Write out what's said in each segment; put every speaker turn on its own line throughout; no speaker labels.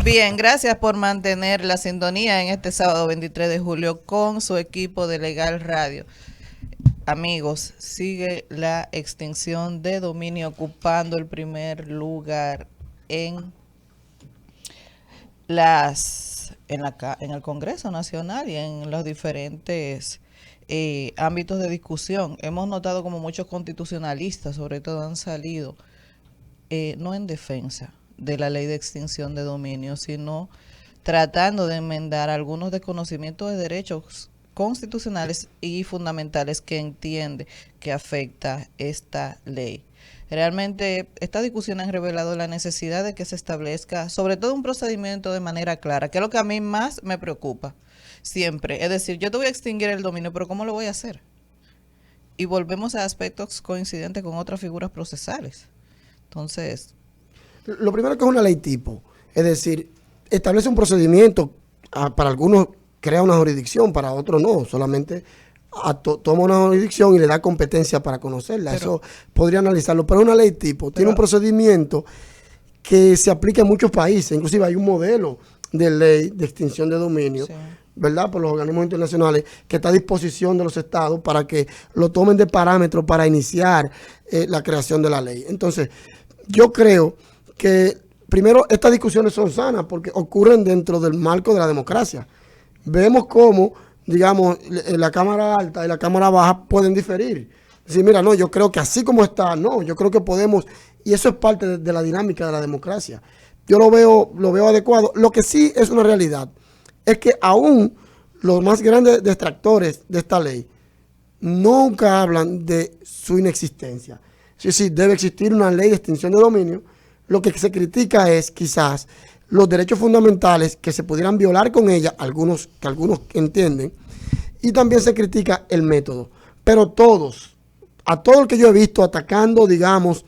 Bien, gracias por mantener la sintonía en este sábado 23 de julio con su equipo de Legal Radio. Amigos, sigue la extinción de dominio ocupando el primer lugar en en el Congreso Nacional y en los diferentes ámbitos de discusión. Hemos notado como muchos constitucionalistas, sobre todo, han salido no en defensa de la ley de extinción de dominio, sino tratando de enmendar algunos desconocimientos de derechos constitucionales y fundamentales que entiende que afecta esta ley. Realmente estas discusiones han revelado la necesidad de que se establezca sobre todo un procedimiento de manera clara, que es lo que a mí más me preocupa siempre. Es decir, yo te voy a extinguir el dominio, pero ¿cómo lo voy a hacer? Y volvemos a aspectos coincidentes con otras figuras procesales. Entonces,
Lo primero que es una ley tipo, es decir, establece un procedimiento, para algunos crea una jurisdicción, para otros no, solamente toma una jurisdicción y le da competencia para conocerla. Eso podría analizarlo, pero es una ley tipo, tiene un procedimiento que se aplica en muchos países, inclusive hay un modelo de ley de extinción de dominio,
sí.
¿verdad? Por los organismos internacionales, que está a disposición de los estados para que lo tomen de parámetro para iniciar la creación de la ley. Entonces, yo creo que primero estas discusiones son sanas porque ocurren dentro del marco de la democracia. Vemos cómo, digamos, la Cámara Alta y la Cámara Baja pueden diferir. Decir, mira, no, yo creo que así como está, no, yo creo que podemos, y eso es parte de la dinámica de la democracia. Yo lo veo adecuado. Lo que sí es una realidad es que aún los más grandes detractores de esta ley nunca hablan de su inexistencia. Sí, sí, debe existir una ley de extinción de dominio. Lo que se critica es quizás los derechos fundamentales que se pudieran violar con ella, que algunos entienden, y también se critica el método. Pero a todo el que yo he visto atacando, digamos,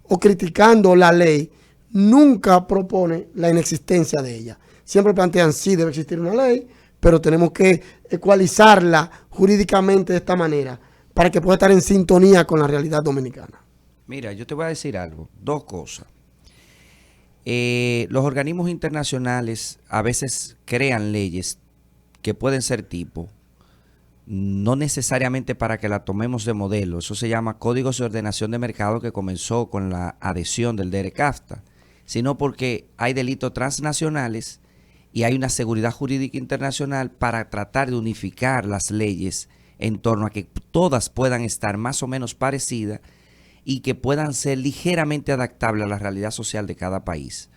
o criticando la ley, nunca propone la inexistencia de ella. Siempre plantean, sí, debe existir una ley, pero tenemos que ecualizarla jurídicamente de esta manera para que pueda estar en sintonía con la realidad dominicana.
Mira, yo te voy a decir algo, dos cosas. Los organismos internacionales a veces crean leyes que pueden ser tipo, no necesariamente para que la tomemos de modelo. Eso se llama Códigos de Ordenación de Mercado, que comenzó con la adhesión del DERECAFTA, sino porque hay delitos transnacionales y hay una seguridad jurídica internacional para tratar de unificar las leyes en torno a que todas puedan estar más o menos parecidas y que puedan ser ligeramente adaptables a la realidad social de cada país.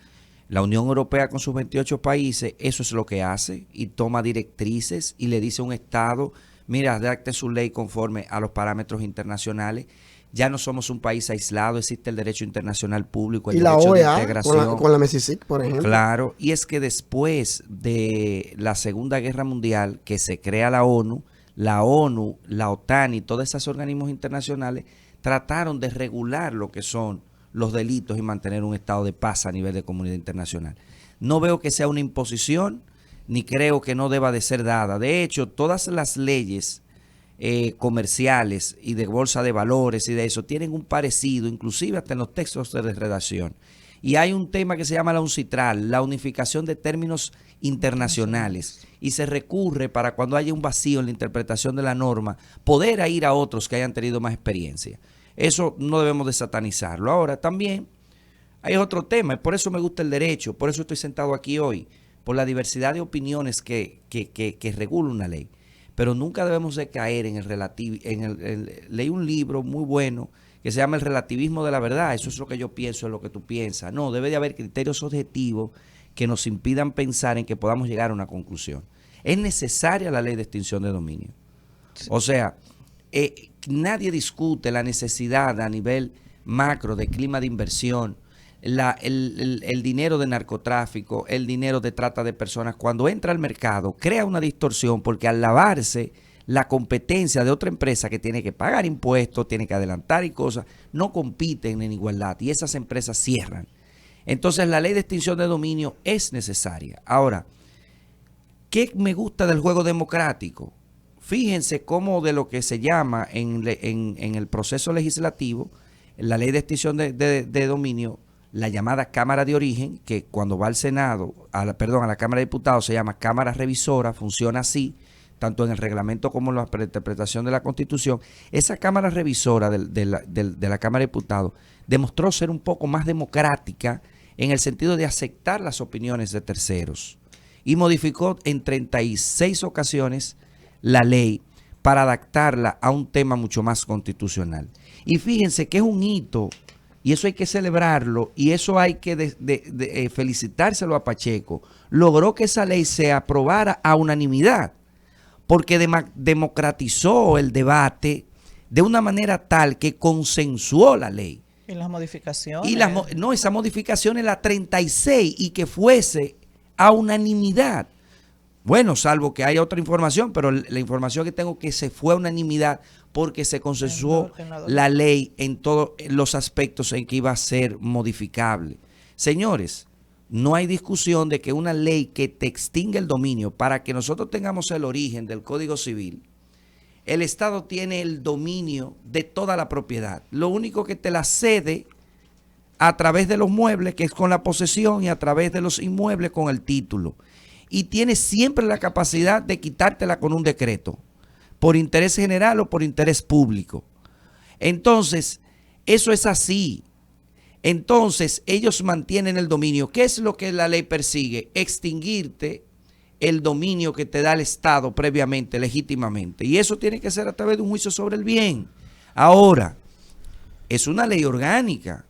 La Unión Europea con sus 28 países, eso es lo que hace y toma directrices y le dice a un Estado, mira, adapte su ley conforme a los parámetros internacionales. Ya no somos un país aislado, existe el derecho internacional público, el
y la
derecho
OEA,
de integración.
con la MESICIC, por ejemplo.
Claro, y es que después de la Segunda Guerra Mundial, que se crea la ONU, la OTAN y todos esos organismos internacionales trataron de regular lo que son los delitos y mantener un estado de paz a nivel de comunidad internacional. No veo que sea una imposición, ni creo que no deba de ser dada. De hecho, todas las leyes comerciales y de bolsa de valores y de eso tienen un parecido, inclusive hasta en los textos de redacción. Y hay un tema que se llama la UNCITRAL, la unificación de términos internacionales, y se recurre para cuando haya un vacío en la interpretación de la norma, poder ir a otros que hayan tenido más experiencia. Eso no debemos de satanizarlo. Ahora también hay otro tema, y por eso me gusta el derecho, por eso estoy sentado aquí hoy, por la diversidad de opiniones que regula una ley. Pero nunca debemos de caer en el relativo. Leí un libro muy bueno que se llama El relativismo de la verdad. Eso es lo que yo pienso, es lo que tú piensas. No, debe de haber criterios objetivos que nos impidan pensar en que podamos llegar a una conclusión. Es necesaria la ley de extinción de dominio. O sea, nadie discute la necesidad a nivel macro de clima de inversión, el dinero de narcotráfico, el dinero de trata de personas. Cuando entra al mercado, crea una distorsión porque al lavarse la competencia de otra empresa que tiene que pagar impuestos, tiene que adelantar y cosas, no compiten en igualdad y esas empresas cierran. Entonces la ley de extinción de dominio es necesaria. Ahora, ¿qué me gusta del juego democrático? Fíjense cómo de lo que se llama en el proceso legislativo, la ley de extinción de dominio, la llamada Cámara de Origen, que cuando va al Senado, a la Cámara de Diputados se llama Cámara Revisora, funciona así, tanto en el reglamento como en la interpretación de la Constitución. Esa Cámara Revisora de la Cámara de Diputados demostró ser un poco más democrática en el sentido de aceptar las opiniones de terceros y modificó en 36 ocasiones la ley para adaptarla a un tema mucho más constitucional. Y fíjense que es un hito, y eso hay que celebrarlo, y eso hay que felicitárselo a Pacheco. Logró que esa ley se aprobara a unanimidad, porque democratizó el debate de una manera tal que consensuó la ley.
Y las modificaciones.
Y esa modificación es la 36 y que fuese a unanimidad. Bueno, salvo que haya otra información, pero la información que tengo que se fue a unanimidad porque se consensuó la ley en todos los aspectos en que iba a ser modificable. Señores, no hay discusión de que una ley que te extingue el dominio, para que nosotros tengamos el origen del Código Civil, el Estado tiene el dominio de toda la propiedad. Lo único que te la cede a través de los muebles, que es con la posesión, y a través de los inmuebles con el título. Y tiene siempre la capacidad de quitártela con un decreto, por interés general o por interés público. Entonces, eso es así. Entonces, ellos mantienen el dominio. ¿Qué es lo que la ley persigue? Extinguirte el dominio que te da el Estado previamente, legítimamente. Y eso tiene que ser a través de un juicio sobre el bien. Ahora, es una ley orgánica.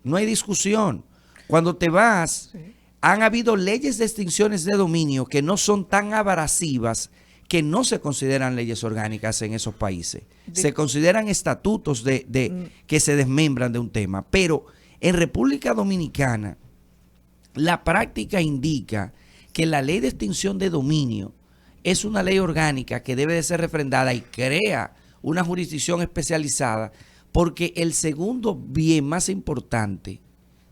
No hay discusión. Cuando te vas, han habido leyes de extinciones de dominio que no son tan abrasivas, que no se consideran leyes orgánicas en esos países. Se consideran estatutos que se desmembran de un tema. Pero en República Dominicana, la práctica indica que la ley de extinción de dominio es una ley orgánica que debe de ser refrendada y crea una jurisdicción especializada, porque el segundo bien más importante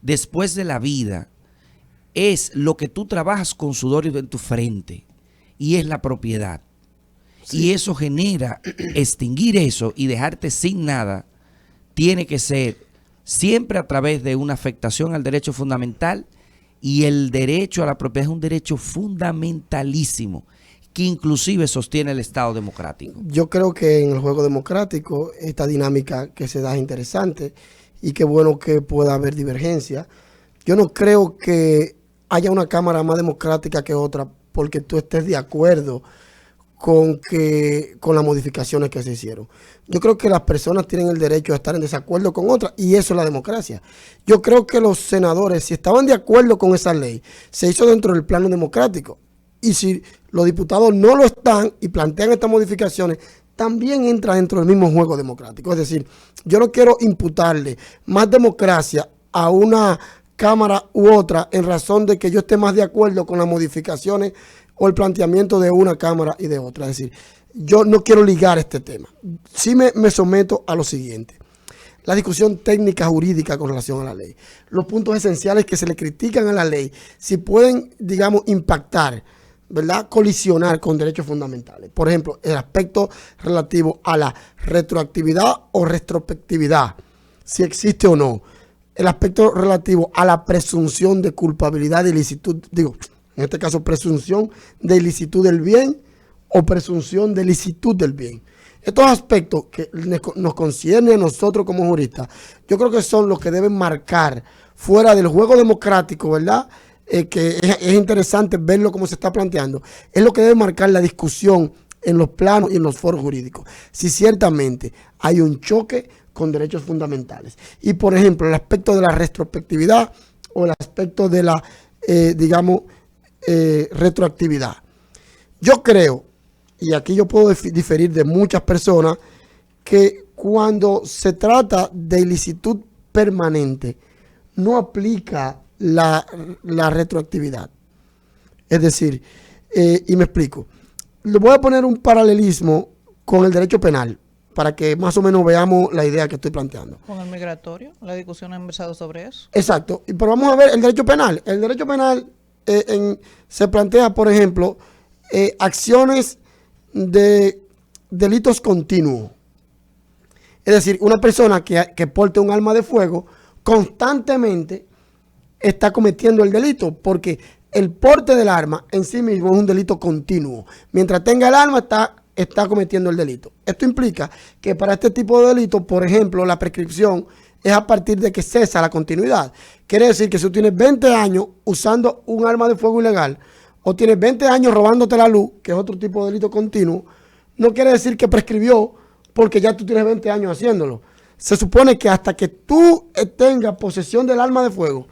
después de la vida es lo que tú trabajas con sudor en tu frente, y es la propiedad. Sí. Y eso genera, extinguir eso y dejarte sin nada, tiene que ser siempre a través de una afectación al derecho fundamental, y el derecho a la propiedad es un derecho fundamentalísimo que inclusive sostiene el Estado democrático.
Yo creo que en el juego democrático esta dinámica que se da es interesante y qué bueno que pueda haber divergencia. Yo no creo que haya una Cámara más democrática que otra porque tú estés de acuerdo con las modificaciones que se hicieron. Yo creo que las personas tienen el derecho a estar en desacuerdo con otras, y eso es la democracia. Yo creo que los senadores, si estaban de acuerdo con esa ley, se hizo dentro del plano democrático. Y si los diputados no lo están y plantean estas modificaciones, también entra dentro del mismo juego democrático. Es decir, yo no quiero imputarle más democracia a una Cámara u otra en razón de que yo esté más de acuerdo con las modificaciones o el planteamiento de una Cámara y de otra. Es decir, yo no quiero ligar este tema. Sí me someto a lo siguiente. La discusión técnica jurídica con relación a la ley. Los puntos esenciales que se le critican a la ley, si pueden, digamos, impactar, ¿verdad?, colisionar con derechos fundamentales. Por ejemplo, el aspecto relativo a la retroactividad o retrospectividad, si existe o no. El aspecto relativo a la presunción de culpabilidad de ilicitud, en este caso presunción de ilicitud del bien o presunción de licitud del bien. Estos aspectos que nos conciernen a nosotros como juristas, yo creo que son los que deben marcar fuera del juego democrático, ¿verdad?, que es interesante verlo como se está planteando, es lo que debe marcar la discusión en los planos y en los foros jurídicos. Si ciertamente hay un choque con derechos fundamentales. Y por ejemplo, el aspecto de la retrospectividad o el aspecto de la, retroactividad. Yo creo, y aquí yo puedo diferir de muchas personas, que cuando se trata de ilicitud permanente, no aplica la retroactividad. Es decir, y me explico. Le voy a poner un paralelismo con el derecho penal, para que más o menos veamos la idea que estoy planteando.
Con el migratorio, la discusión ha empezado sobre eso.
Exacto, pero vamos a ver el derecho penal. El derecho penal se plantea, por ejemplo, acciones de delitos continuos. Es decir, una persona que porte un arma de fuego constantemente está cometiendo el delito, porque el porte del arma en sí mismo es un delito continuo. Mientras tenga el arma está cometiendo el delito. Esto implica que para este tipo de delitos, por ejemplo, la prescripción es a partir de que cesa la continuidad. Quiere decir que si tú tienes 20 años usando un arma de fuego ilegal, o tienes 20 años robándote la luz, que es otro tipo de delito continuo, no quiere decir que prescribió porque ya tú tienes 20 años haciéndolo. Se supone que hasta que tú tengas posesión del arma de fuego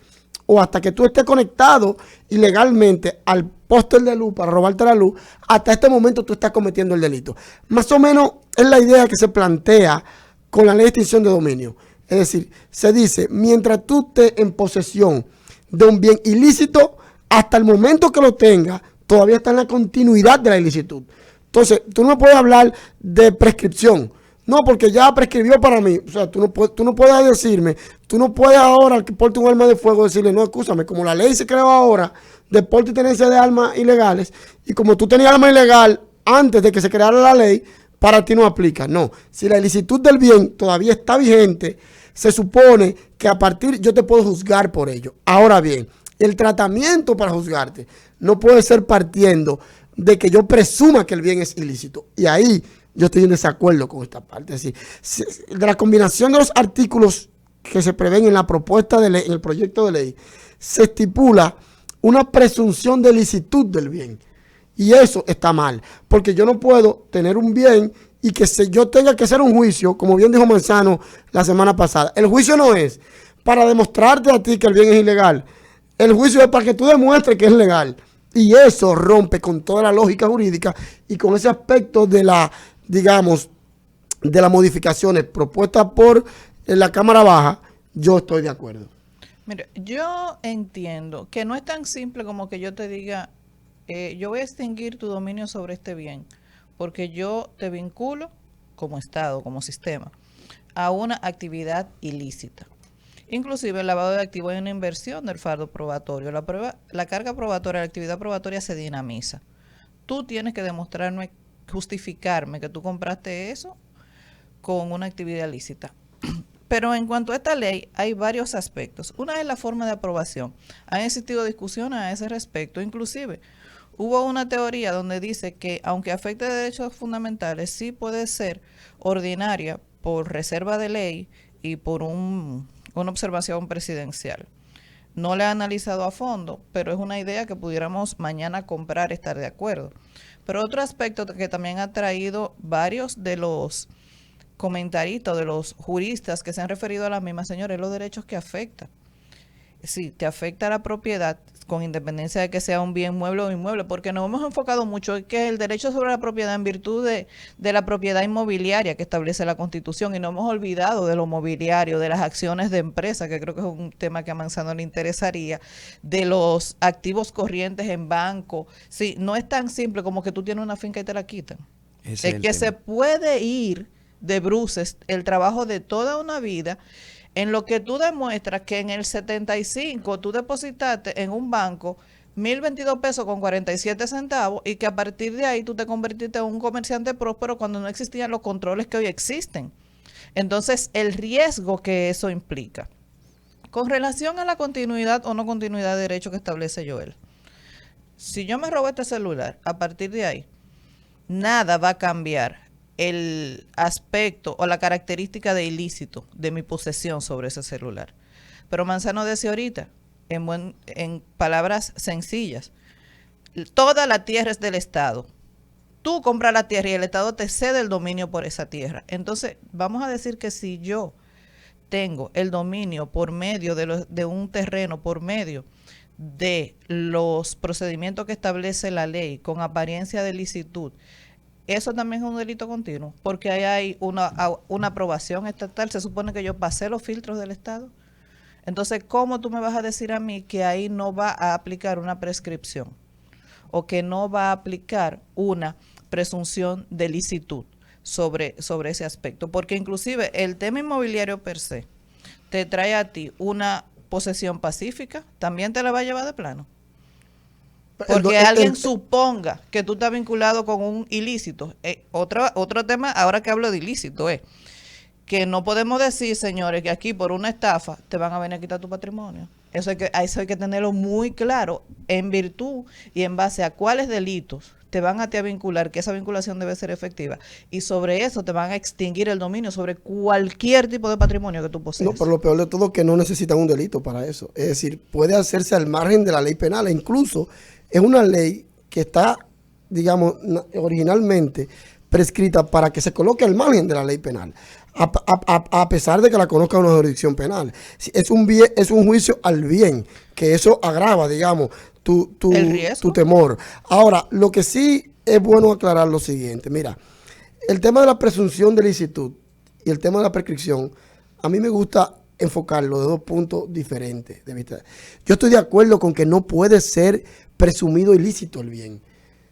o hasta que tú estés conectado ilegalmente al poste de luz para robarte la luz, hasta este momento tú estás cometiendo el delito. Más o menos es la idea que se plantea con la ley de extinción de dominio. Es decir, se dice, mientras tú estés en posesión de un bien ilícito, hasta el momento que lo tengas, todavía está en la continuidad de la ilicitud. Entonces, tú no puedes hablar de prescripción. No, porque ya prescribió para mí. O sea, tú no puedes decirme, tú no puedes ahora al que porte un arma de fuego decirle, no, escúchame, como la ley se creó ahora de porte y tenencia de armas ilegales, y como tú tenías arma ilegal antes de que se creara la ley, para ti no aplica. No, si la ilicitud del bien todavía está vigente, se supone que a partir yo te puedo juzgar por ello. Ahora bien, el tratamiento para juzgarte no puede ser partiendo de que yo presuma que el bien es ilícito. Y ahí yo estoy en desacuerdo con esta parte. Es decir, de la combinación de los artículos que se prevén en la propuesta de ley, en el proyecto de ley, se estipula una presunción de licitud del bien. Y eso está mal, porque yo no puedo tener un bien y que yo tenga que hacer un juicio, como bien dijo Manzano la semana pasada. El juicio no es para demostrarte a ti que el bien es ilegal. El juicio es para que tú demuestres que es legal. Y eso rompe con toda la lógica jurídica y con ese aspecto de la, digamos, de las modificaciones propuestas por la Cámara Baja. Yo estoy de acuerdo.
Mire, yo entiendo que no es tan simple como que yo te diga, yo voy a extinguir tu dominio sobre este bien, porque yo te vinculo como Estado, como sistema, a una actividad ilícita. Inclusive el lavado de activos es una inversión del fardo probatorio. La carga probatoria, la actividad probatoria se dinamiza. Tú tienes que demostrarme, justificarme que tú compraste eso con una actividad ilícita. Pero en cuanto a esta ley, hay varios aspectos. Una es la forma de aprobación. Han existido discusiones a ese respecto. Inclusive, hubo una teoría donde dice que, aunque afecte derechos fundamentales, sí puede ser ordinaria por reserva de ley y por una observación presidencial. No la he analizado a fondo, pero es una idea que pudiéramos mañana comprar y estar de acuerdo. Pero otro aspecto que también ha traído varios de los comentaristas, de los juristas que se han referido a la misma, señores, los derechos que afecta. Sí, te afecta la propiedad, con independencia de que sea un bien mueble o inmueble, porque nos hemos enfocado mucho en que el derecho sobre la propiedad en virtud de la propiedad inmobiliaria que establece la Constitución, y nos hemos olvidado de lo mobiliario, de las acciones de empresa, que creo que es un tema que a Manzano le interesaría, de los activos corrientes en banco. Sí, no es tan simple como que tú tienes una finca y te la quitan. Es que se puede ir de bruces el trabajo de toda una vida en lo que tú demuestras que en el 75 tú depositaste en un banco 1.022 pesos con 47 centavos y que a partir de ahí tú te convertiste en un comerciante próspero cuando no existían los controles que hoy existen. Entonces, el riesgo que eso implica. Con relación a la continuidad o no continuidad de derecho que establece Joel, si yo me robo este celular, a partir de ahí, nada va a cambiar el aspecto o la característica de ilícito de mi posesión sobre ese celular. Pero Manzano decía ahorita, en palabras sencillas, toda la tierra es del Estado. Tú compras la tierra y el Estado te cede el dominio por esa tierra. Entonces, vamos a decir que si yo tengo el dominio por medio de un terreno, por medio de los procedimientos que establece la ley con apariencia de licitud, eso también es un delito continuo, porque ahí hay una aprobación estatal. Se supone que yo pasé los filtros del Estado. Entonces, ¿cómo tú me vas a decir a mí que ahí no va a aplicar una prescripción o que no va a aplicar una presunción de licitud sobre ese aspecto? Porque inclusive el tema inmobiliario per se te trae a ti una posesión pacífica, también te la va a llevar de plano. Porque alguien suponga que tú estás vinculado con un ilícito. Otro tema, ahora que hablo de ilícito, es que no podemos decir, señores, que aquí por una estafa te van a venir a quitar tu patrimonio. Eso hay que tenerlo muy claro, en virtud y en base a cuáles delitos te van a vincular, que esa vinculación debe ser efectiva, y sobre eso te van a extinguir el dominio sobre cualquier tipo de patrimonio que tú
No,
posees.
pero lo peor de todo es que no necesitan un delito para eso. Es decir, puede hacerse al margen de la ley penal. E incluso es una ley que está, digamos, originalmente prescrita para que se coloque al margen de la ley penal, a pesar de que la conozca una jurisdicción penal. Es un bien, es un juicio al bien, que eso agrava, digamos, tu temor. Ahora, lo que sí es bueno aclarar lo siguiente, mira, el tema de la presunción de licitud y el tema de la prescripción, a mí me gusta enfocarlo de dos puntos diferentes de vista. Yo estoy de acuerdo con que no puede ser presumido ilícito el bien.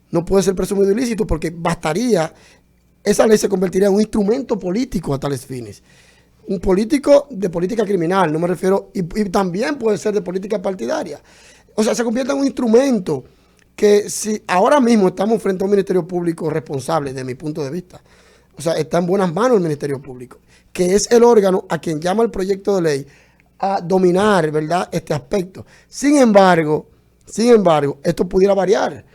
No puede ser presumido ilícito porque bastaría, esa ley se convertiría en un instrumento político a tales fines. Un político de política criminal, no me refiero, y también puede ser de política partidaria. O sea, se convierte en un instrumento que si ahora mismo estamos frente a un Ministerio Público responsable, de mi punto de vista, o sea, está en buenas manos el Ministerio Público, que es el órgano a quien llama el proyecto de ley a dominar, ¿verdad?, este aspecto. Sin embargo, esto pudiera variar.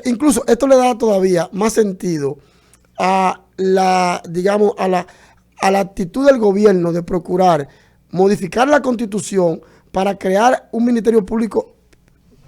Incluso esto le da todavía más sentido a la, digamos, a la actitud del gobierno de procurar modificar la Constitución para crear un Ministerio Público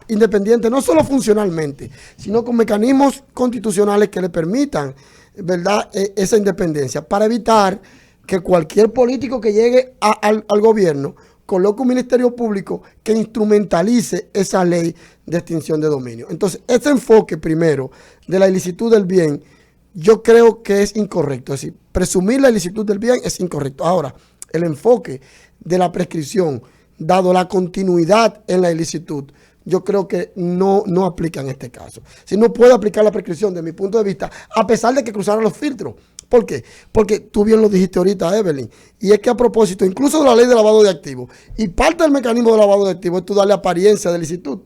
independiente, no solo funcionalmente, sino con mecanismos constitucionales que le permitan, ¿verdad?, esa independencia, para evitar que cualquier político que llegue al gobierno coloque un ministerio público que instrumentalice esa ley de extinción de dominio. Entonces, ese enfoque primero de la ilicitud del bien, yo creo que es incorrecto. Es decir, presumir la ilicitud del bien es incorrecto. Ahora, el enfoque de la prescripción, dado la continuidad en la ilicitud, yo creo que no aplica en este caso. Si no puede aplicar la prescripción, de mi punto de vista, a pesar de que cruzaran los filtros. ¿Por qué? Porque tú bien lo dijiste ahorita, Evelyn, y es que a propósito, incluso de la ley de lavado de activos, y parte del mecanismo de lavado de activos es tú darle apariencia de licitud,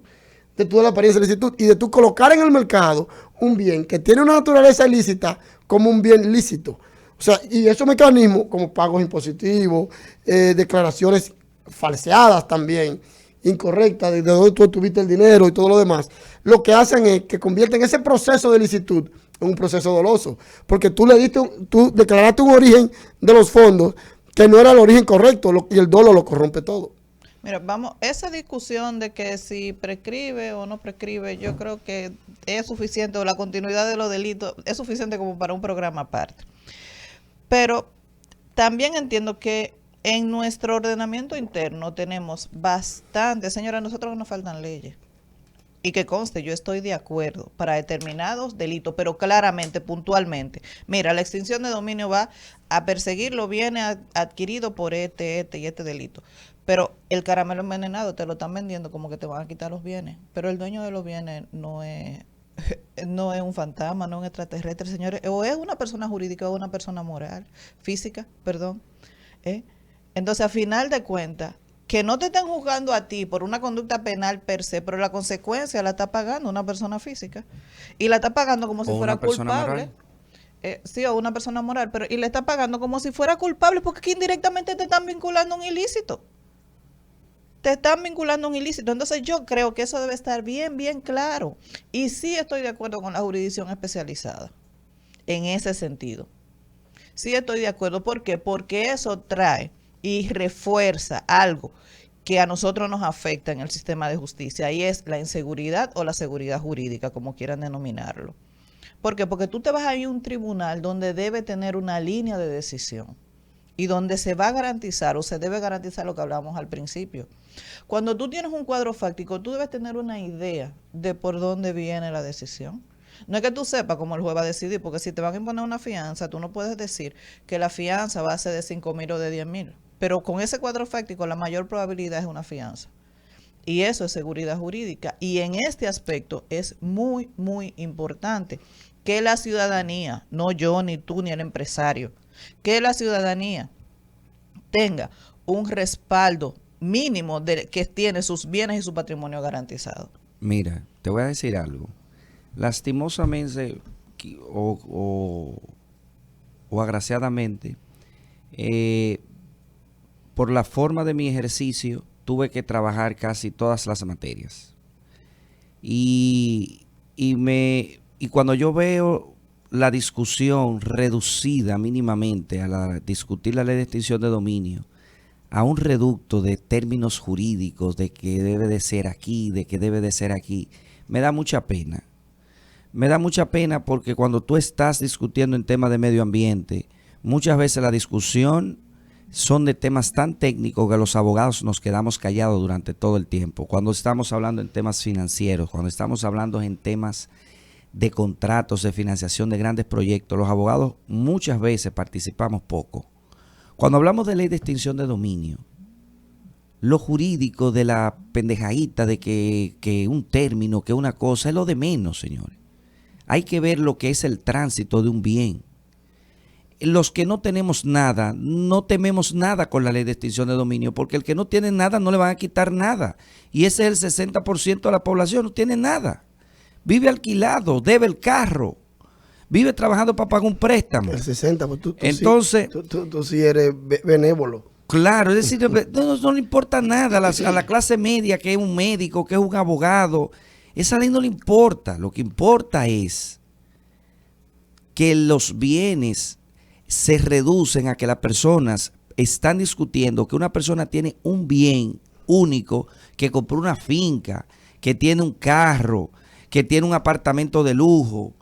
y de tú colocar en el mercado un bien que tiene una naturaleza ilícita como un bien lícito. O sea, y esos mecanismos, como pagos impositivos, declaraciones falseadas también, incorrectas, de dónde tú obtuviste el dinero y todo lo demás, lo que hacen es que convierten ese proceso de licitud en un proceso doloso, porque tú declaraste un origen de los fondos que no era el origen correcto, y el dolo lo corrompe todo.
Mira, vamos, esa discusión de que si prescribe o no prescribe, yo creo que es suficiente, o la continuidad de los delitos es suficiente como para un programa aparte. Pero también entiendo que en nuestro ordenamiento interno tenemos bastante, señora, a nosotros nos faltan leyes. Y que conste, yo estoy de acuerdo para determinados delitos, pero claramente, puntualmente. Mira, la extinción de dominio va a perseguir los bienes adquiridos por este y este delito. Pero el caramelo envenenado te lo están vendiendo como que te van a quitar los bienes. Pero el dueño de los bienes no es un fantasma, no es un extraterrestre, señores. O es una persona jurídica o una persona moral, física, perdón. Entonces, a final de cuentas, que no te están juzgando a ti por una conducta penal per se, pero la consecuencia la está pagando una persona física. Y la está pagando como si fuera culpable. Sí, o una persona moral, pero y le está pagando como si fuera culpable, porque aquí indirectamente te están vinculando a un ilícito. Entonces yo creo que eso debe estar bien, bien claro. Y sí estoy de acuerdo con la jurisdicción especializada en ese sentido. Sí estoy de acuerdo. ¿Por qué? Porque eso trae y refuerza algo que a nosotros nos afecta en el sistema de justicia, y es la inseguridad o la seguridad jurídica, como quieran denominarlo. ¿Por qué? Porque tú te vas a ir a un tribunal donde debe tener una línea de decisión y donde se va a garantizar o se debe garantizar lo que hablábamos al principio. Cuando tú tienes un cuadro fáctico, tú debes tener una idea de por dónde viene la decisión. No es que tú sepas cómo el juez va a decidir, porque si te van a imponer una fianza, tú no puedes decir que la fianza va a ser de 5,000 o de 10,000. Pero con ese cuadro fáctico, la mayor probabilidad es una fianza. Y eso es seguridad jurídica. Y en este aspecto es muy, muy importante que la ciudadanía, no yo, ni tú, ni el empresario, que la ciudadanía tenga un respaldo mínimo de que tiene sus bienes y su patrimonio garantizado.
Mira, te voy a decir algo. Lastimosamente o agraciadamente, por la forma de mi ejercicio tuve que trabajar casi todas las materias. Y cuando yo veo la discusión reducida mínimamente a discutir la ley de extinción de dominio, a un reducto de términos jurídicos, de que debe de ser aquí, de que debe de ser aquí, me da mucha pena. Me da mucha pena porque cuando tú estás discutiendo en temas de medio ambiente, muchas veces la discusión son de temas tan técnicos que los abogados nos quedamos callados durante todo el tiempo. Cuando estamos hablando en temas financieros, cuando estamos hablando en temas de contratos, de financiación de grandes proyectos, los abogados muchas veces participamos poco. Cuando hablamos de ley de extinción de dominio, lo jurídico de la pendejadita de que un término, que una cosa, es lo de menos, señores. Hay que ver lo que es el tránsito de un bien. Los que no tenemos nada, no tememos nada con la ley de extinción de dominio, porque el que no tiene nada no le van a quitar nada. Y ese es el 60% de la población, no tiene nada. Vive alquilado, debe el carro, vive trabajando para pagar un préstamo.
El 60%, pues tú
entonces,
tú sí eres benévolo.
Claro, es decir, no le importa nada a la clase media, que es un médico, que es un abogado. Esa ley no le importa. Lo que importa es que los bienes se reducen a que las personas están discutiendo que una persona tiene un bien único, que compró una finca, que tiene un carro, que tiene un apartamento de lujo.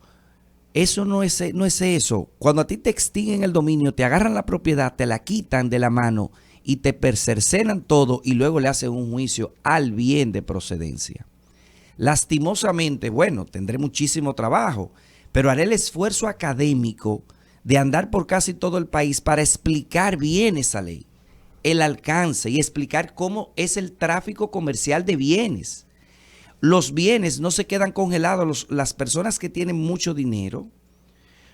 Eso no es eso. Cuando a ti te extinguen el dominio, te agarran la propiedad, te la quitan de la mano y te cercenan todo y luego le hacen un juicio al bien de procedencia. Lastimosamente, bueno, tendré muchísimo trabajo, pero haré el esfuerzo académico de andar por casi todo el país para explicar bien esa ley, el alcance y explicar cómo es el tráfico comercial de bienes. Los bienes no se quedan congelados. Las personas que tienen mucho dinero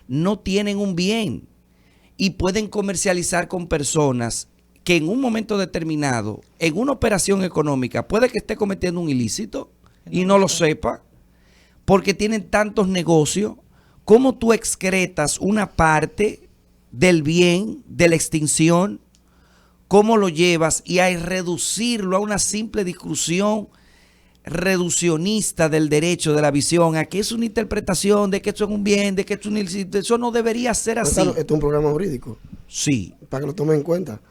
no tienen un bien y pueden comercializar con personas que en un momento determinado, en una operación económica, puede que esté cometiendo un ilícito y no lo sepa, porque tienen tantos negocios. ¿Cómo tú excretas una parte del bien, de la extinción? ¿Cómo lo llevas? Y hay reducirlo a una simple discusión reduccionista del derecho, de la visión, a que es una interpretación de que esto es un bien, de que esto es un ilícito. Eso no debería ser así.
Esto es un programa jurídico.
Sí.
Para que lo tomen en cuenta.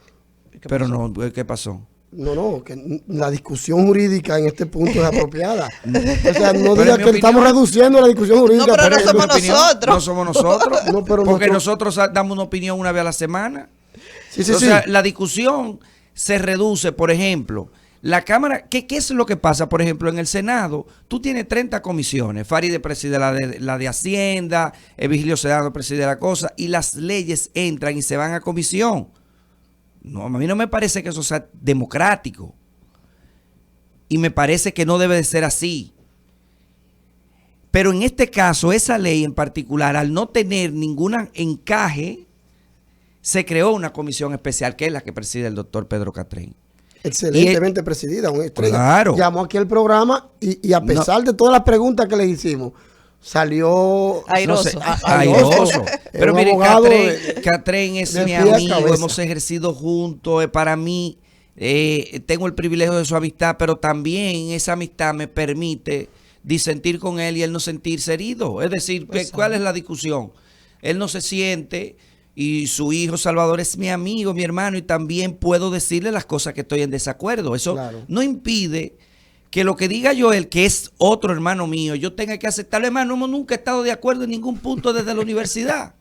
Pero no, ¿qué pasó?
No, que la discusión jurídica en este punto es apropiada. O sea, no diga que estamos reduciendo la discusión jurídica.
No, pero no somos nosotros.
No somos nosotros.
No, pero
porque nosotros damos una opinión una vez a la semana.
Sí.
O sea, la discusión se reduce, por ejemplo, la Cámara. ¿Qué es lo que pasa? Por ejemplo, en el Senado, tú tienes 30 comisiones. Farideh preside la de Hacienda, Vigilio Sedano preside la cosa, y las leyes entran y se van a comisión. No, a mí no me parece que eso sea democrático. Y me parece que no debe de ser así. Pero en este caso, esa ley en particular, al no tener ningún encaje, se creó una comisión especial, que es la que preside el doctor Pedro Catrén.
Excelentemente presidida, una estrella.
Claro.
Llamó aquí al programa y a pesar de todas las preguntas que le hicimos, salió
airoso.
Airoso. Pero miren, Catrén es mi amigo,
cabeza.
hemos ejercido juntos, para mí tengo el privilegio de su amistad, pero también esa amistad me permite disentir con él y él no sentirse herido. Es decir, ¿cuál es la discusión? Él no se siente, y su hijo Salvador es mi amigo, mi hermano, y también puedo decirle las cosas que estoy en desacuerdo. Eso no impide que lo que diga Joel, que es otro hermano mío, yo tenga que aceptarlo. Hermano, hemos nunca estado de acuerdo en ningún punto desde la universidad.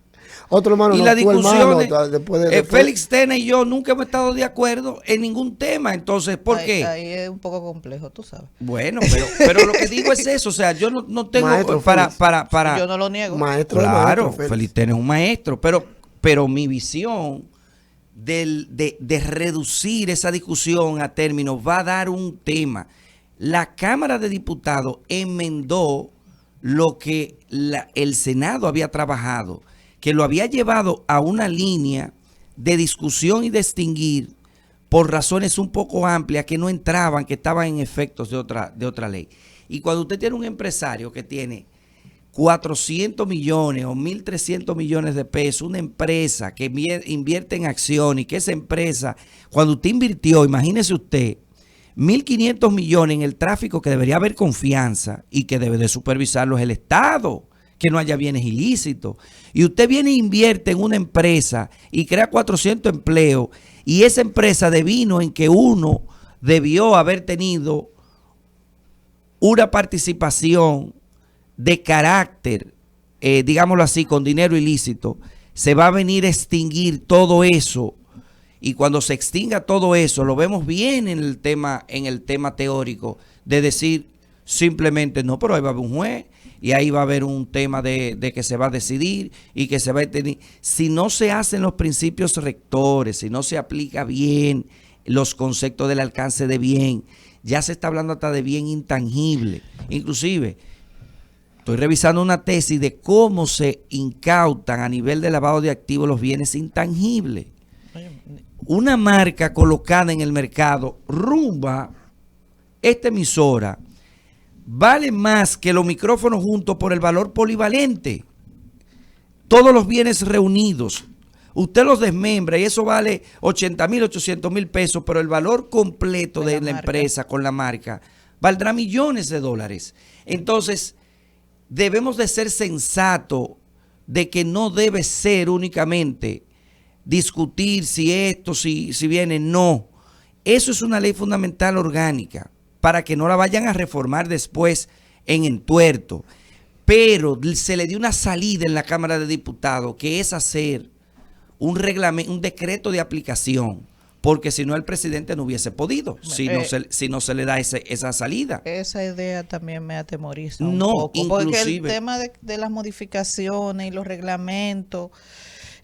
Otro hermano,
y
no,
las discusiones,
después.
Félix Tena y yo nunca hemos estado de acuerdo en ningún tema. Entonces, ¿por qué?
Ahí es un poco complejo, tú sabes.
Bueno, pero lo que digo es eso. O sea, yo no tengo
Maestro
para
yo no lo niego.
Maestro,
claro,
Félix.
Félix Tena es un maestro, pero mi visión de reducir esa discusión a términos va a dar un tema. La Cámara de Diputados enmendó lo que el Senado había trabajado, que lo había llevado a una línea de discusión y de extinguir por razones un poco amplias que no entraban, que estaban en efectos de otra ley. Y cuando usted tiene un empresario que tiene 400 millones o 1.300 millones de pesos, una empresa que invierte en acción y que esa empresa, cuando usted invirtió, imagínese usted, 1.500 millones en el tráfico que debería haber confianza y que debe de supervisarlo es el Estado, que no haya bienes ilícitos. Y usted viene e invierte en una empresa y crea 400 empleos y esa empresa devino en que uno debió haber tenido una participación de carácter, digámoslo así, con dinero ilícito. Se va a venir a extinguir todo eso. Y cuando se extinga todo eso, lo vemos bien en el tema teórico, de decir simplemente, no, pero ahí va a haber un juez, y ahí va a haber un tema de que se va a decidir, y que se va a tener. Si no se hacen los principios rectores, si no se aplica bien los conceptos del alcance de bien, ya se está hablando hasta de bien intangible. Inclusive, estoy revisando una tesis de cómo se incautan a nivel de lavado de activos los bienes intangibles. Una marca colocada en el mercado, Rumba, esta emisora, vale más que los micrófonos juntos por el valor polivalente. Todos los bienes reunidos, usted los desmembra y eso vale 80,000, 800,000 pesos, pero el valor completo de la empresa con la marca valdrá millones de dólares. Entonces, debemos de ser sensatos de que no debe ser únicamente discutir si esto, si viene, no. Eso es una ley fundamental orgánica para que no la vayan a reformar después en entuerto. Pero se le dio una salida en la Cámara de Diputados, que es hacer un reglamento, un decreto de aplicación, porque si no el presidente no hubiese podido, si no se le da esa salida.
Esa idea también me atemoriza
no,
un poco,
inclusive,
porque el tema de las modificaciones y los reglamentos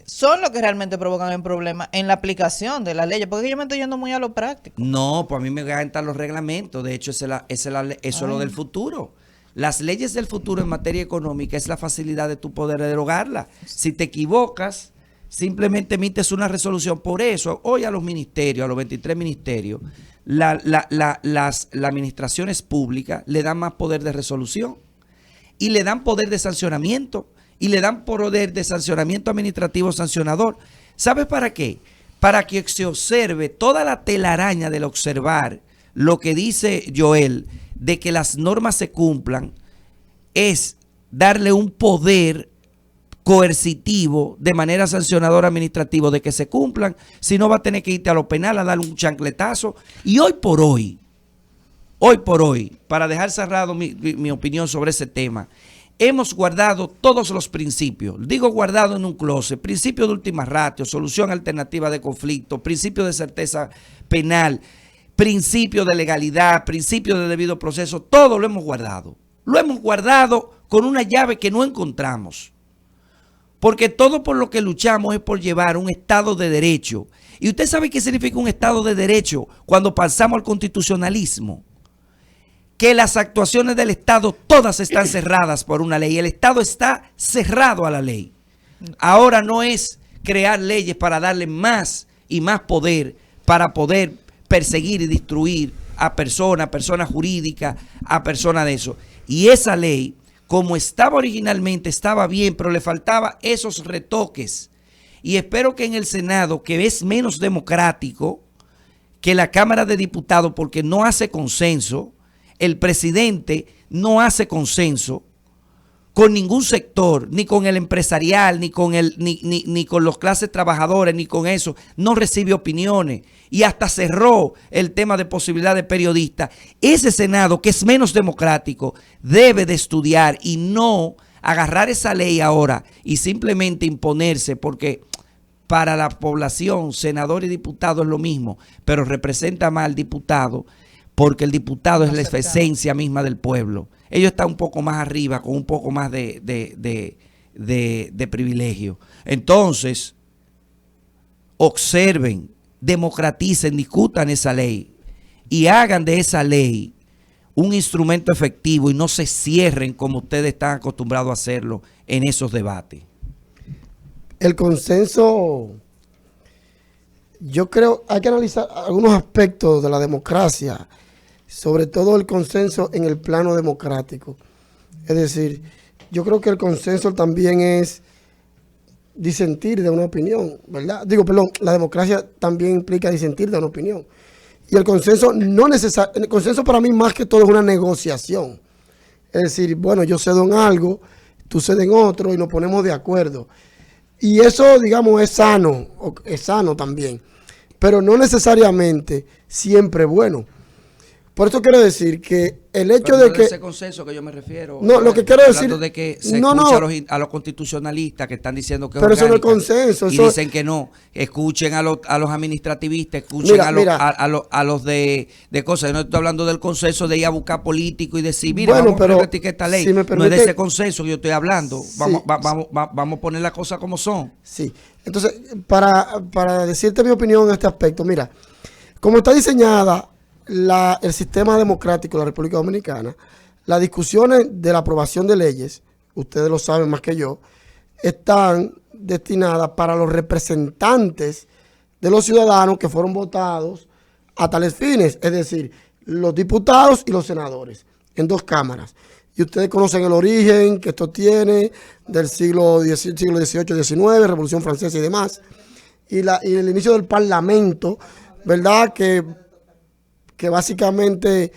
son los que realmente provocan el problema en la aplicación de las leyes, porque yo me estoy yendo muy a lo práctico.
No, pues a mí me encantan los reglamentos, de hecho eso es lo del futuro. Las leyes del futuro en materia económica es la facilidad de tu poder derogarla. Si te equivocas, simplemente emites una resolución. Por eso, hoy a los ministerios, a los 23 ministerios, las administraciones públicas le dan más poder de resolución y le dan poder de sancionamiento y le dan poder de sancionamiento administrativo sancionador. ¿Sabes para qué? Para que se observe toda la telaraña del observar lo que dice Joel, de que las normas se cumplan, es darle un poder coercitivo de manera sancionadora administrativo de que se cumplan, si no va a tener que irte a lo penal a darle un chancletazo. Y hoy por hoy, para dejar cerrado mi opinión sobre ese tema, hemos guardado todos los principios, digo guardado en un closet: principio de última ratio, solución alternativa de conflicto, principio de certeza penal, principio de legalidad, principio de debido proceso, todo lo hemos guardado. Lo hemos guardado con una llave que no encontramos. Porque todo por lo que luchamos es por llevar un Estado de Derecho. ¿Y usted sabe qué significa un Estado de Derecho cuando pasamos al constitucionalismo? Que las actuaciones del Estado todas están cerradas por una ley. El Estado está cerrado a la ley. Ahora no es crear leyes para darle más y más poder para poder perseguir y destruir a personas jurídicas, a personas de eso. Y esa ley, como estaba originalmente, estaba bien, pero le faltaba esos retoques. Y espero que en el Senado, que es menos democrático que la Cámara de Diputados, porque no hace consenso, el presidente no hace consenso con ningún sector, ni con el empresarial, ni con los clases trabajadoras, ni con eso, no recibe opiniones y hasta cerró el tema de posibilidad de periodistas. Ese Senado, que es menos democrático, debe de estudiar y no agarrar esa ley ahora y simplemente imponerse, porque para la población, senador y diputado es lo mismo, pero representa más al diputado, porque el diputado es la esencia misma del pueblo. Ellos están un poco más arriba, con un poco más de privilegio. Entonces, observen, democraticen, discutan esa ley y hagan de esa ley un instrumento efectivo y no se cierren como ustedes están acostumbrados a hacerlo en esos debates.
El consenso, yo creo, hay que analizar algunos aspectos de la democracia, sobre todo el consenso en el plano democrático. Es decir, yo creo que el consenso también es disentir de una opinión, ¿verdad? La democracia también implica disentir de una opinión. Y el consenso no el consenso para mí más que todo es una negociación. Es decir, bueno, yo cedo en algo, tú cedes en otro y nos ponemos de acuerdo. Y eso, digamos, es sano también. Pero no necesariamente siempre bueno. Por eso quiero decir que el hecho de que...
ese consenso que yo me refiero.
No, lo que quiero decir...
de que se escucha a los constitucionalistas que están diciendo que es
pero eso no es
orgánica,
consenso.
y
eso,
dicen que no. Escuchen a los administrativistas, escuchen a los de cosas. Yo no estoy hablando del consenso de ir a buscar políticos y decir, mira,
bueno,
vamos a revertir esta ley.
Si me
no es de ese consenso que yo estoy hablando.
Sí,
Vamos a poner las cosas como son.
Sí. Entonces, para decirte mi opinión en este aspecto, mira, como está diseñada el sistema democrático de la República Dominicana, las discusiones de la aprobación de leyes, ustedes lo saben más que yo, están destinadas para los representantes de los ciudadanos que fueron votados a tales fines, es decir, los diputados y los senadores, en 2 cámaras. Y ustedes conocen el origen que esto tiene del siglo XVIII, XIX, Revolución Francesa y demás, y el inicio del Parlamento, ¿verdad?, que básicamente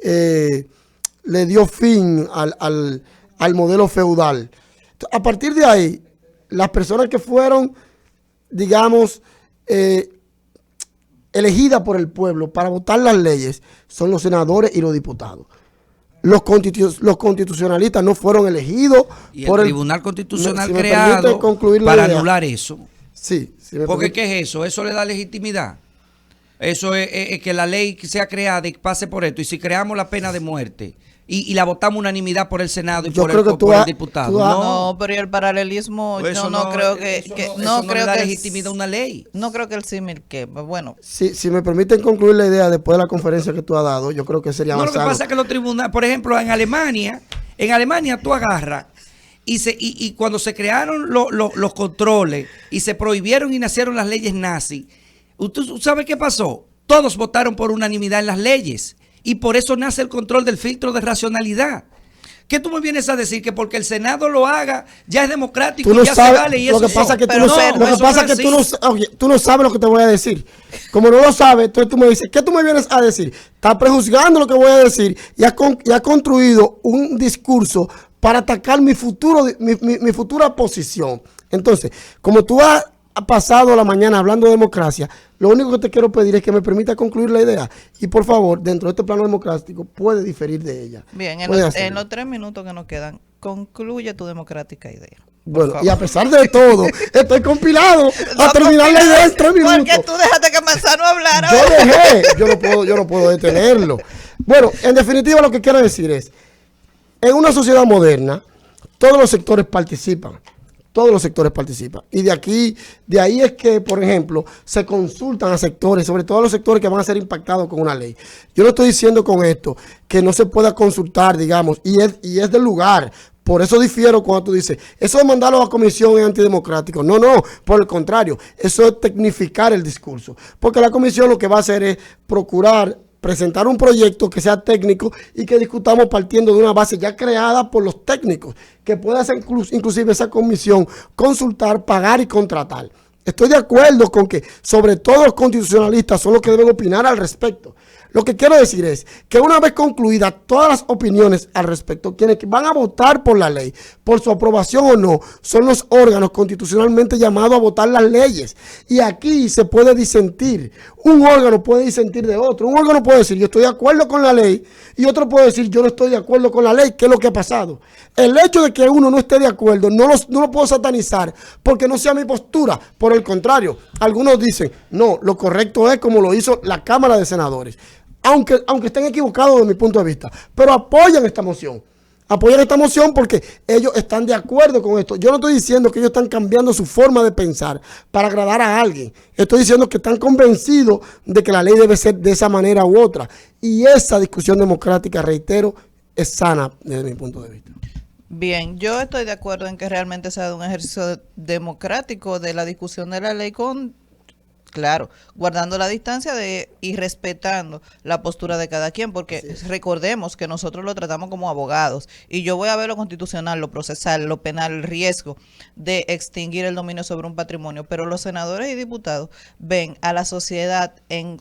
le dio fin al modelo feudal. A partir de ahí, las personas que fueron, digamos, elegidas por el pueblo para votar las leyes son los senadores y los diputados. Los constitucionalistas no fueron elegidos
y
por
el Tribunal Constitucional
si
creado para anular eso.
Sí.
Porque ¿qué es eso? Eso le da legitimidad. Eso es que la ley sea creada y pase por esto. Y si creamos la pena de muerte y la votamos unanimidad por el Senado y por el diputado.
No, pero y el paralelismo,
pues
yo no creo que
no creo le da legitimidad a una ley.
No creo que el símil que, bueno.
Si me permiten concluir la idea después de la conferencia que tú has dado, yo creo que sería más
sano. Lo que pasa es que los tribunales, por ejemplo, en Alemania tú agarras y cuando se crearon los controles y se prohibieron y nacieron las leyes nazis, ¿usted sabe qué pasó? Todos votaron por unanimidad en las leyes y por eso nace el control del filtro de racionalidad. ¿Qué tú me vienes a decir? Que porque el Senado lo haga ya es democrático,
tú no
ya
sabes,
se vale y eso
lo que pasa es que tú no sabes lo que te voy a decir. Como no lo sabes, entonces tú me dices, ¿qué tú me vienes a decir? Estás prejuzgando lo que voy a decir y has construido un discurso para atacar mi futura posición. Entonces, como tú has pasado la mañana hablando de democracia, lo único que te quiero pedir es que me permita concluir la idea y por favor, dentro de este plano democrático, puede diferir de ella.
Bien, en los 3 minutos que nos quedan, concluye tu democrática idea.
Bueno, y a pesar de todo, estoy compilado a terminar la idea en 3 minutos.
Porque tú dejaste que Manzano hablara.
Yo no puedo detenerlo. Bueno, en definitiva lo que quiero decir es, en una sociedad moderna, todos los sectores participan. Todos los sectores participan. Y de ahí es que, por ejemplo, se consultan a sectores, sobre todo a los sectores que van a ser impactados con una ley. Yo no estoy diciendo con esto que no se pueda consultar, digamos, y es del lugar. Por eso difiero cuando tú dices, eso de mandarlo a comisión es antidemocrático. No, por el contrario, eso es tecnificar el discurso. Porque la comisión lo que va a hacer es procurar presentar un proyecto que sea técnico y que discutamos partiendo de una base ya creada por los técnicos, que pueda hacer inclusive esa comisión consultar, pagar y contratar. Estoy de acuerdo con que sobre todo los constitucionalistas son los que deben opinar al respecto. Lo que quiero decir es que una vez concluidas todas las opiniones al respecto, quienes van a votar por la ley, por su aprobación o no, son los órganos constitucionalmente llamados a votar las leyes. Y aquí se puede disentir. Un órgano puede disentir de otro. Un órgano puede decir, yo estoy de acuerdo con la ley, y otro puede decir, yo no estoy de acuerdo con la ley. ¿Qué es lo que ha pasado? El hecho de que uno no esté de acuerdo, no lo puedo satanizar porque no sea mi postura. Por el contrario, algunos dicen, no, lo correcto es como lo hizo la Cámara de Senadores. Aunque estén equivocados desde mi punto de vista, pero apoyan esta moción. Apoyan esta moción porque ellos están de acuerdo con esto. Yo no estoy diciendo que ellos están cambiando su forma de pensar para agradar a alguien. Estoy diciendo que están convencidos de que la ley debe ser de esa manera u otra. Y esa discusión democrática, reitero, es sana desde mi punto de vista.
Bien, yo estoy de acuerdo en que realmente sea un ejercicio democrático de la discusión de la ley con Claro, guardando la distancia y respetando la postura de cada quien, porque recordemos que nosotros lo tratamos como abogados y yo voy a ver lo constitucional, lo procesal, lo penal, el riesgo de extinguir el dominio sobre un patrimonio, pero los senadores y diputados ven a la sociedad en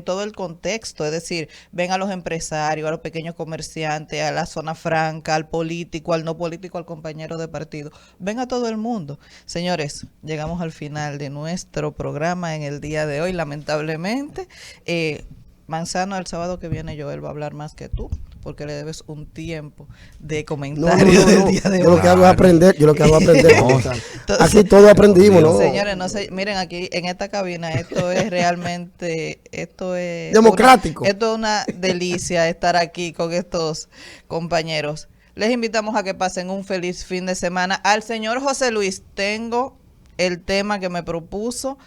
todo el contexto, es decir, ven a los empresarios, a los pequeños comerciantes, a la zona franca, al político, al no político, al compañero de partido, ven a todo el mundo. Señores, llegamos al final de nuestro programa en el día de hoy, lamentablemente. Manzano, el sábado que viene Joel va a hablar más que tú, porque le debes un tiempo de comentario del día de hoy.
Yo lo que hago es aprender, Aquí todos aprendimos, ¿no?
Señores, no sé, miren aquí en esta cabina, esto es realmente,
democrático.
Esto es una delicia estar aquí con estos compañeros. Les invitamos a que pasen un feliz fin de semana. Al señor José Luis, tengo el tema que me propuso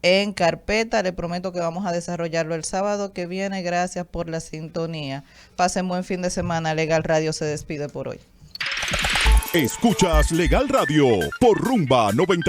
en carpeta. Le prometo que vamos a desarrollarlo el sábado que viene. Gracias por la sintonía. Pasen buen fin de semana. Legal Radio se despide por hoy.
Escuchas Legal Radio por Rumba 98.